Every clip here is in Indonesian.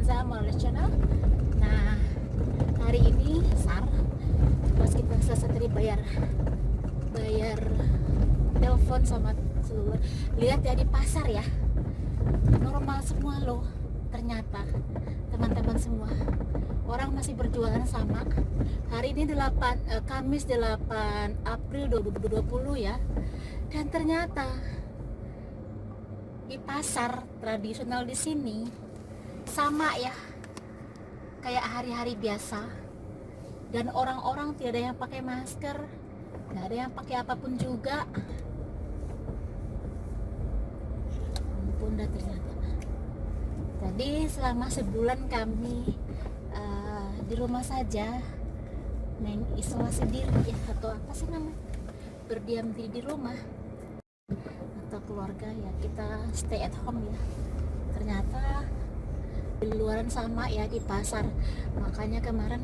Kenza Malaysia Channel. Nah, hari ini pas kita selesai tadi bayar telepon sama seluler. Lihat ya di pasar ya, normal semua loh. Ternyata teman-teman semua, orang masih berjualan sama. Hari ini Kamis 8 April 2020 ya. Dan ternyata di pasar tradisional di sini sama ya, kayak hari-hari biasa. Dan orang-orang tidak ada yang pakai masker, nggak ada yang pakai apapun juga. Ampun dah ternyata. Tadi selama sebulan kami di rumah saja, isolasi diri ya, atau apa sih namanya, berdiam diri di rumah, atau keluarga ya, kita stay at home ya. Ternyata di luaran sama ya, di pasar. Makanya kemarin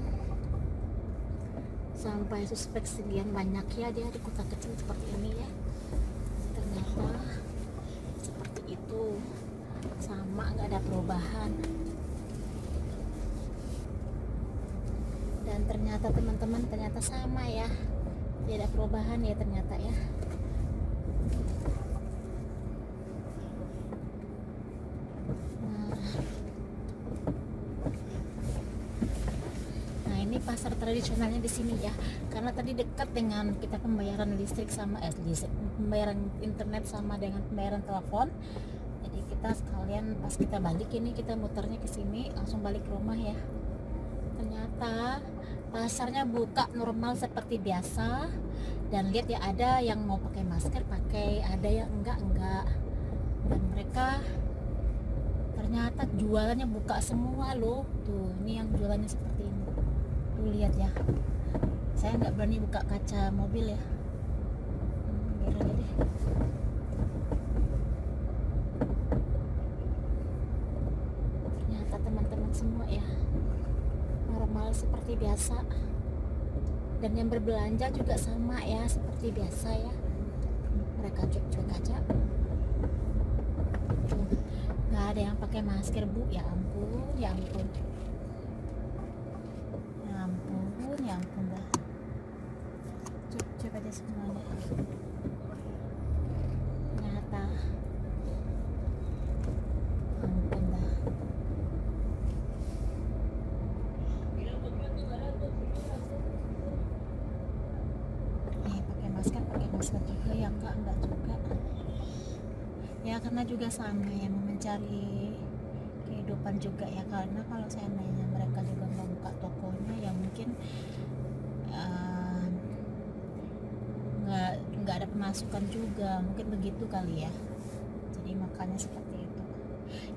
sampai suspek sekian banyak ya dia di kota kecil seperti ini ya. Ternyata seperti itu, sama, nggak ada perubahan. Dan ternyata teman-teman, ternyata sama ya, tidak ada perubahan ya ternyata ya. Nah, ini pasar tradisionalnya di sini ya, karena tadi dekat dengan kita pembayaran listrik sama pembayaran internet sama dengan pembayaran telepon. Jadi kita sekalian pas kita balik ini, kita muternya ke sini langsung balik ke rumah ya. Ternyata pasarnya buka normal seperti biasa. Dan lihat ya, ada yang mau pakai masker pakai, ada yang enggak. Dan mereka ternyata jualannya buka semua loh. Tuh, ini yang jualannya seperti ini. Tuh lihat ya. Saya nggak berani buka kaca mobil ya. Biar aja deh. Ternyata teman-teman semua ya, normal seperti biasa. Dan yang berbelanja juga sama ya, seperti biasa ya. Mereka cuek-cuek aja. Nggak ada yang pakai masker bu, ya ampun, ya ampun, ya ampun, ya ampun dah. Cuek-cuek aja semuanya. Ternyata ampun dah. Masker juga ya, enggak juga ya, karena juga sama ya, mencari kehidupan juga ya. Karena kalau seandainya mereka juga mau buka tokonya ya mungkin nggak ada pemasukan juga, mungkin begitu kali ya. Jadi makanya seperti itu.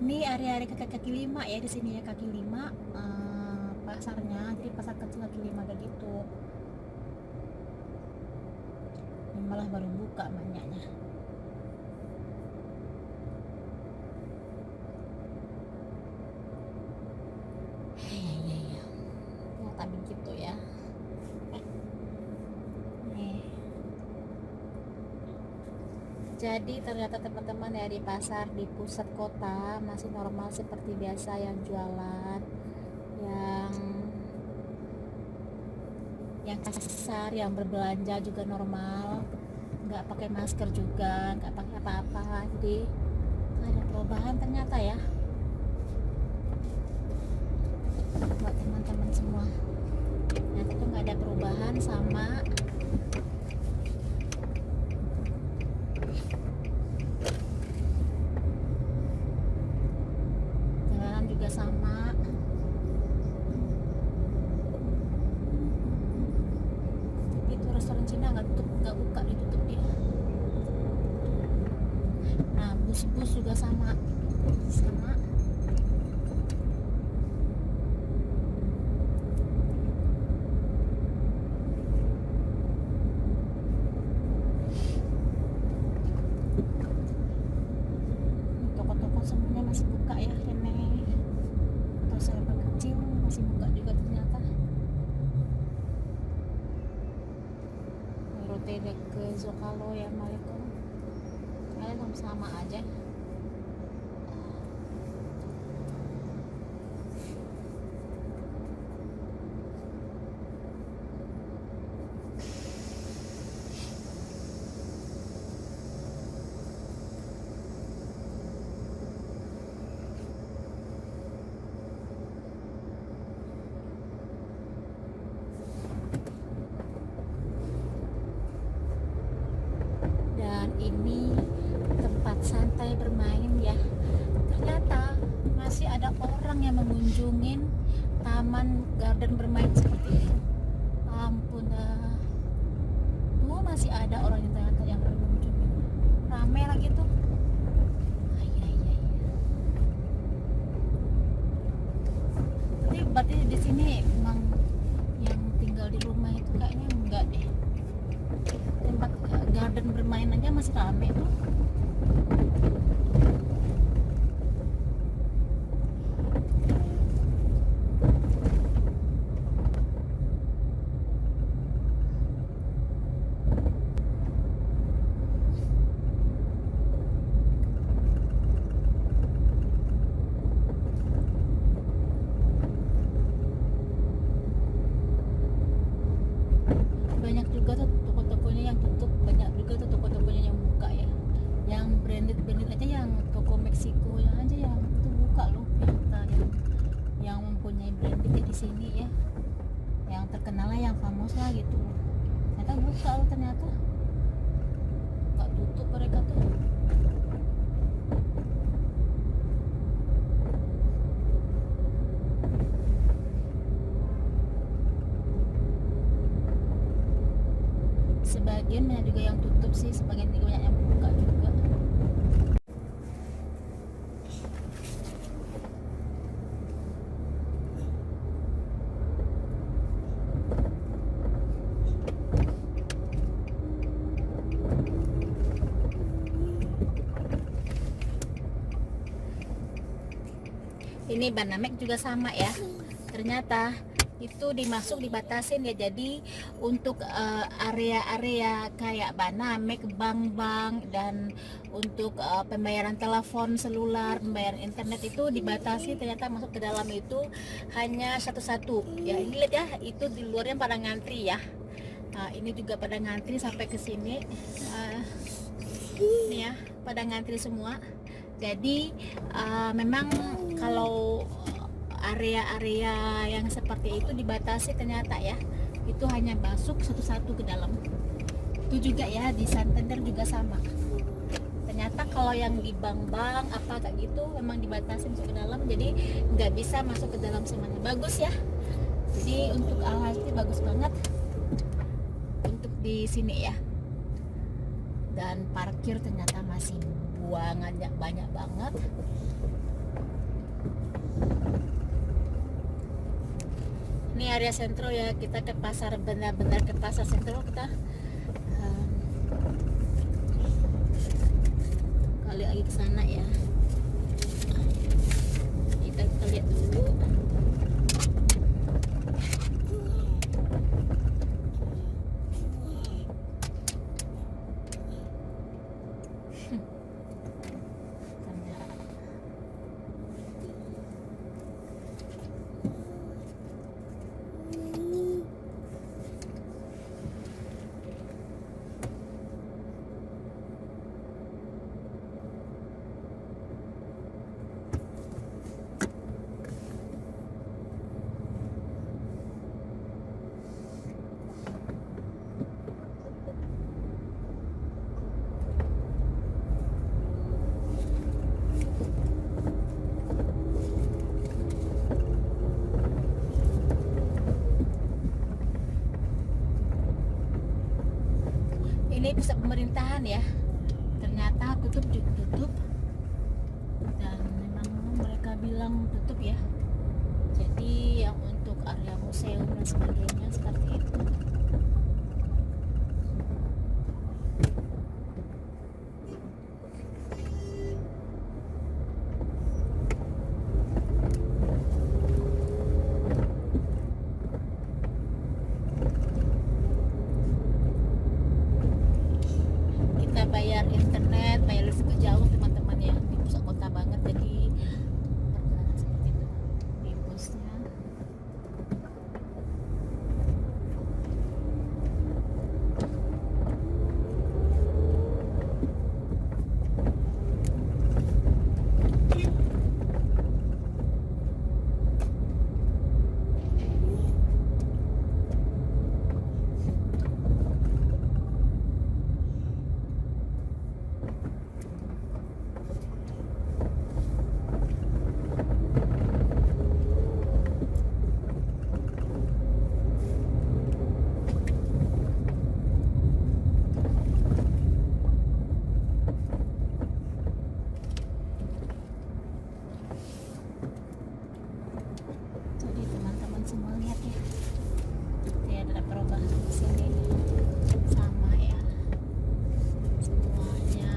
Ini area kaki lima ya di sini ya, kaki lima pasarnya. Jadi pasar kecil kaki lima kayak gitu. Malah baru buka banyaknya. Ya, ternyata begitu ya. Nih. Jadi ternyata teman-teman ya, di pasar di pusat kota masih normal seperti biasa, yang jualan, yang kasar, yang berbelanja juga normal, nggak pakai masker juga, nggak pakai apa-apa. Jadi nggak ada perubahan ternyata ya buat teman-teman semua. Ternyata itu nggak ada perubahan, sama. Jalanan juga sama. Restoran Cina nggak buka, ditutup dia. Nah, bus juga sama. Toko-toko semuanya masih buka ya, ini atau serba kecil masih buka juga ternyata. Rute ke Zocalo ya, Assalamualaikum. Kalian sama aja. masih ada orang yang mengunjungin taman garden bermain seperti itu. Ampun dah. Tuh masih ada orang yang ternyata yang mengunjungin. Rame lagi tuh. Ay, ay, ay. Tapi berarti di sini emang yang tinggal di rumah itu kayaknya enggak deh. Tempat garden bermain aja masih rame tuh. Banyak juga tuh toko-tokonya yang tutup, banyak juga tuh toko-tokonya yang buka ya. Yang branded aja, yang toko Meksiko yang aja yang itu buka loh, yang mempunyai branded ya di sini ya. Yang terkenal lah, yang famous lah gitu. Ternyata buka loh ternyata. Gak tutup mereka tuh. Sebagian banyak juga yang tutup sih, sebagian juga banyak yang buka juga. Ini Banamek juga sama ya. Ternyata itu dibatasin ya. Jadi untuk area-area kayak Banamek, bank-bank, dan untuk pembayaran telepon selular, pembayaran internet itu dibatasi. Ternyata masuk ke dalam itu hanya satu-satu ya. Ini lihat ya, itu di luarnya pada ngantri ya. Nah, ini juga pada ngantri sampai ke sini. Ini ya, pada ngantri semua. Jadi memang kalau area-area yang seperti itu dibatasi ternyata ya. Itu hanya masuk satu-satu ke dalam. Itu juga ya di Santander juga sama. Ternyata kalau yang di bank-bank apa kayak gitu memang dibatasi masuk ke dalam, jadi nggak bisa masuk ke dalam semuanya. Bagus ya. Jadi untuk Alhasil bagus banget untuk di sini ya. Dan parkir ternyata masih buangannya banyak banget. Ini area sentro ya, kita ke pasar, benar-benar ke pasar sentro kita. Kali lagi ke sana ya. Kita lihat dulu. Ini pusat pemerintahan ya, ternyata tutup dan memang mereka bilang tutup ya. Jadi yang untuk area museum dan sebagainya seperti itu. Bayar internet, bayar listrik jauh teman-teman ya, di pusat kota banget, jadi perjalanan seperti itu di busnya. sini sama ya, semuanya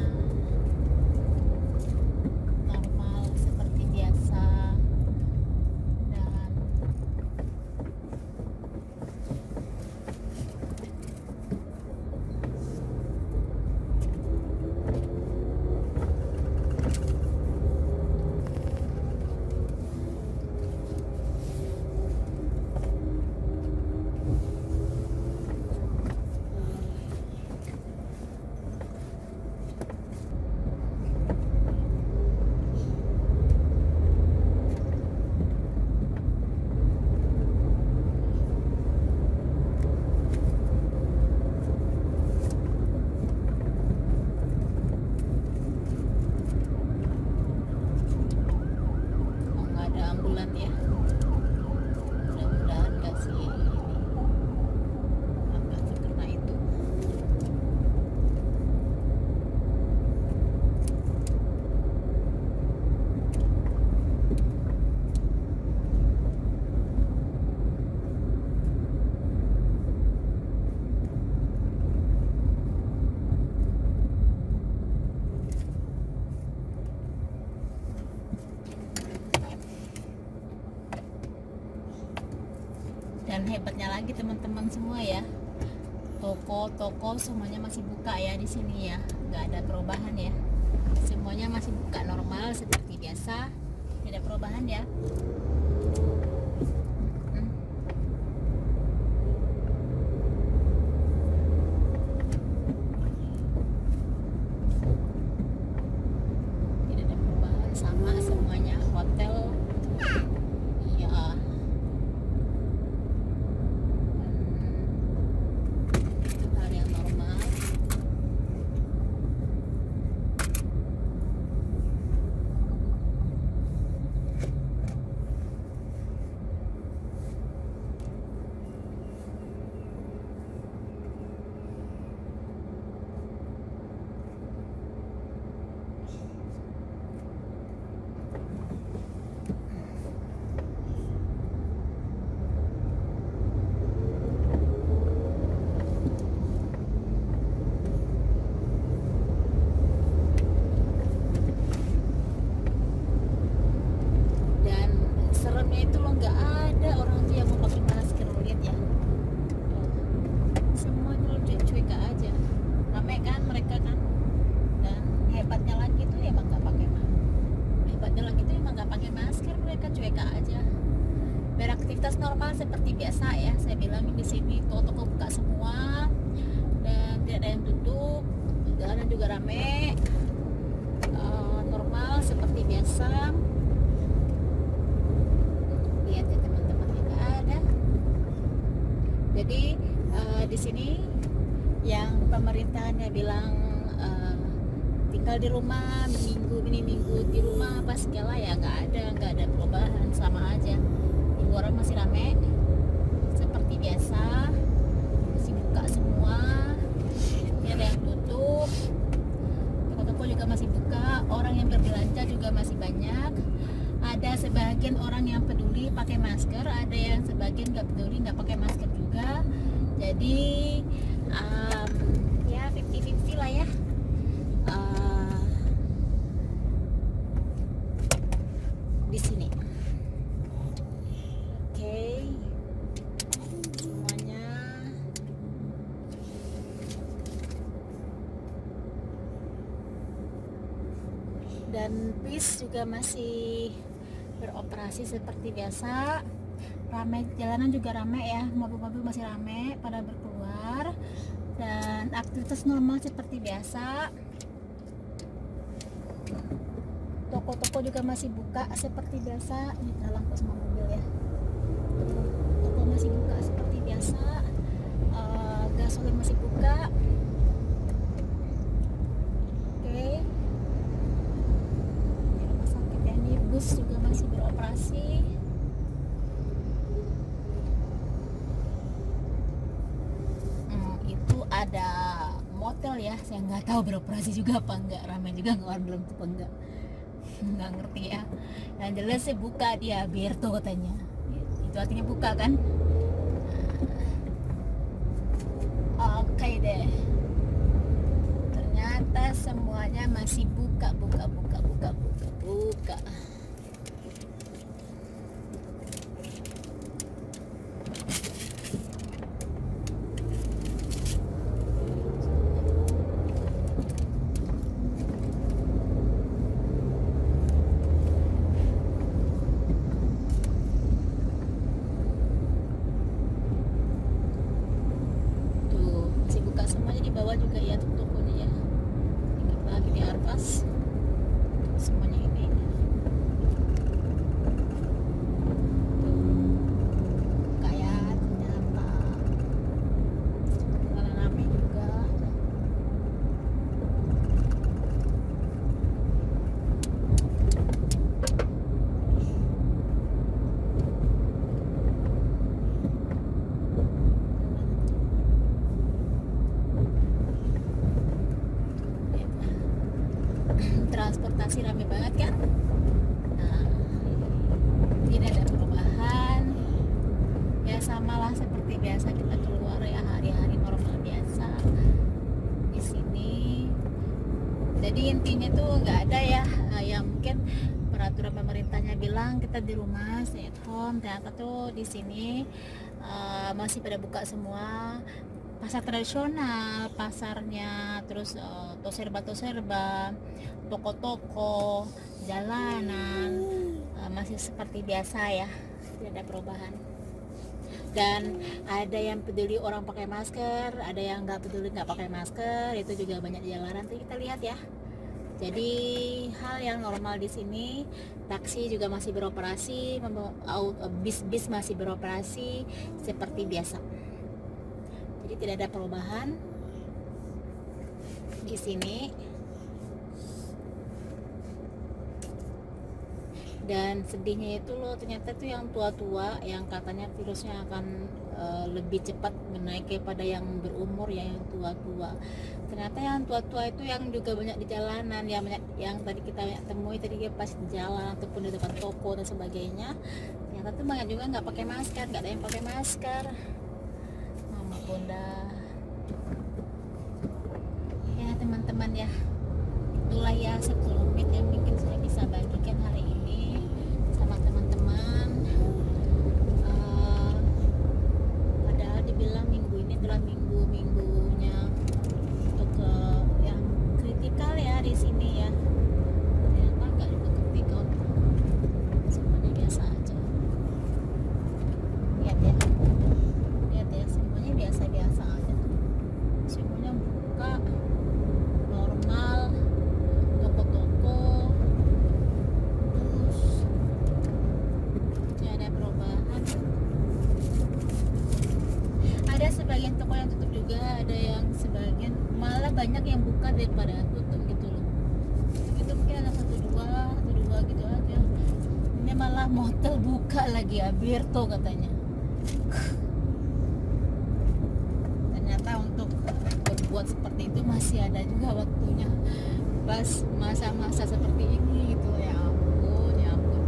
normal seperti biasa. Dan nggak ada ambulan ya, mudah-mudahan nggak sih ini akan terkena itu. Dan hebatnya lagi teman-teman semua ya, toko-toko semuanya masih buka ya di sini ya, nggak ada perubahan ya, semuanya masih buka normal seperti biasa, tidak ada perubahan ya. Hmm. Tidak ada perubahan, sama semuanya, hotel ya. Hal yang normal. Dan seremnya itu loh, nggak ada orang tuh yang mau pakai masker, lo lihat ya. Tuh, semuanya lo cuek aja, rame kan mereka kan. Dan hebatnya lagi tuh emang nggak pakai masker, mereka cuek aja, beraktivitas normal seperti biasa ya. Saya bilangin di sini toko-toko buka semua dan tidak ada yang tutup, jalanan juga rame. Normal seperti biasa. Lihat ya teman-teman, nggak ada. Jadi di sini yang pemerintahannya bilang tinggal di rumah minggu di rumah apa segala ya, nggak ada perubahan, sama aja. Ibu orang masih rame seperti biasa, masih buka semua, tidak ada yang tutup, toko-toko juga masih buka, orang yang berbelanja juga masih banyak. Ada sebagian orang yang peduli pakai masker, ada yang sebagian nggak peduli, nggak pakai masker juga. Jadi ya 50-50 lah ya. Di sini oke, semuanya dan bis juga masih beroperasi seperti biasa. Ramai, jalanan juga ramai ya, mobil-mobil masih ramai pada berkeluar, dan aktivitas normal seperti biasa. Toko-toko juga masih buka seperti biasa. Ini dalam pos mobil ya, toko masih buka seperti biasa. Gasolin masih buka. Oke. Ini rumah sakit ya, ini bus juga masih beroperasi. Itu ada motel ya, saya nggak tahu beroperasi juga apa enggak, ramai juga nggak, belum apa enggak, nggak ngerti ya. Yang jelas sih buka dia, Berto katanya, itu artinya buka kan. pakai deh. Ternyata semuanya masih buka. Tuh, masih buka semuanya di bawah juga ya tokonya ya. Dikit lagi di Arpas. Semuanya ini. Buka ya, ternyata. Karena rame juga. Transportasi rame banget kan. Nah, tidak ada perubahan ya, samalah seperti biasa kita keluar ya, hari-hari normal biasa di sini. Jadi intinya tuh nggak ada ya yang mungkin peraturan pemerintahnya bilang kita di rumah stay at home, ternyata tuh di sini masih pada buka semua. Pasar tradisional, pasarnya, terus toserba, toko-toko, jalanan masih seperti biasa ya, tidak ada perubahan. Dan ada yang peduli orang pakai masker, ada yang nggak peduli nggak pakai masker, itu juga banyak di jalanan. Nanti kita lihat ya. Jadi hal yang normal di sini, taksi juga masih beroperasi, bis masih beroperasi seperti biasa. Jadi tidak ada perubahan di sini. Dan sedihnya itu loh, ternyata tuh yang tua-tua yang katanya virusnya akan lebih cepat menaik daripada yang berumur ya, yang tua-tua. Ternyata yang tua-tua itu yang juga banyak di jalanan, yang banyak yang tadi kita temui tadi pas di jalan ataupun di depan toko dan sebagainya. Ternyata tuh banyak juga nggak pakai masker, nggak ada yang pakai masker. Mama Bunda. Ya teman-teman ya, itulah ya sekelumit yang mungkin saya bisa bagikan hari ini sama teman-teman. Padahal dibilang minggu ini adalah minggunya untuk yang kritikal ya di sini ya. Ternyata nggak juga kritikal, semuanya biasa aja. Lihat ya, semuanya biasa-biasa aja tuh. Semuanya buka normal, toko-toko terus tidak ada perubahan. Ada sebagian toko yang tutup juga, ada yang sebagian malah banyak yang buka daripada tutup gitu loh. Itu mungkin ada satu dua gitu aja. Ini malah motel buka lagi ya, Birto katanya. Ternyata untuk berbuat seperti itu masih ada juga waktunya, pas masa-masa seperti ini gitu ya. Ampun.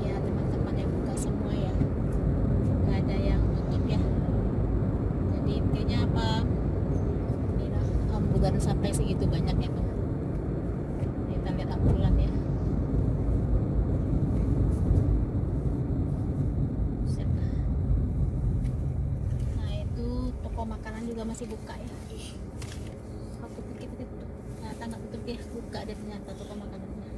Ya teman-teman yang buka semua ya, nggak ada yang tutup ya. Jadi intinya apa, bukan sampai segitu banyak ya tuh. Kita lihat ambulan ya. Nah itu toko makanan juga masih buka ya. Aku pikir tutup, ternyata nggak tutup ya, buka deh ternyata toko makanannya.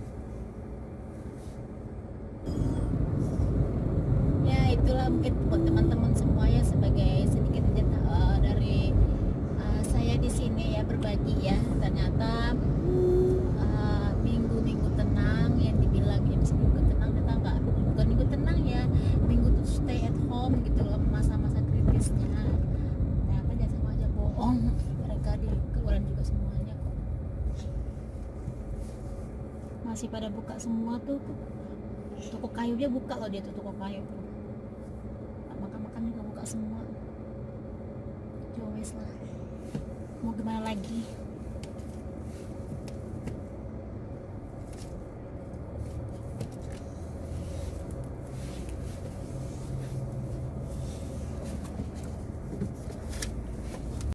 Ya itulah mungkin buat teman-teman semua ya, sebagai sedikit dari saya di sini ya, berbagi ya. Ternyata minggu tenang yang dibilang ya, minggu tenang ternyata enggak, bukan minggu tenang ya, minggu tuh stay at home gitu loh, masa-masa kritisnya. Ternyata jangan sama aja bohong, mereka di keluaran juga semuanya kok. Masih pada buka semua tuh. Toko kayu dia buka loh, dia tuh toko kayu tuh. Makan-makan juga buka semua. Jowes lah, mau gimana lagi.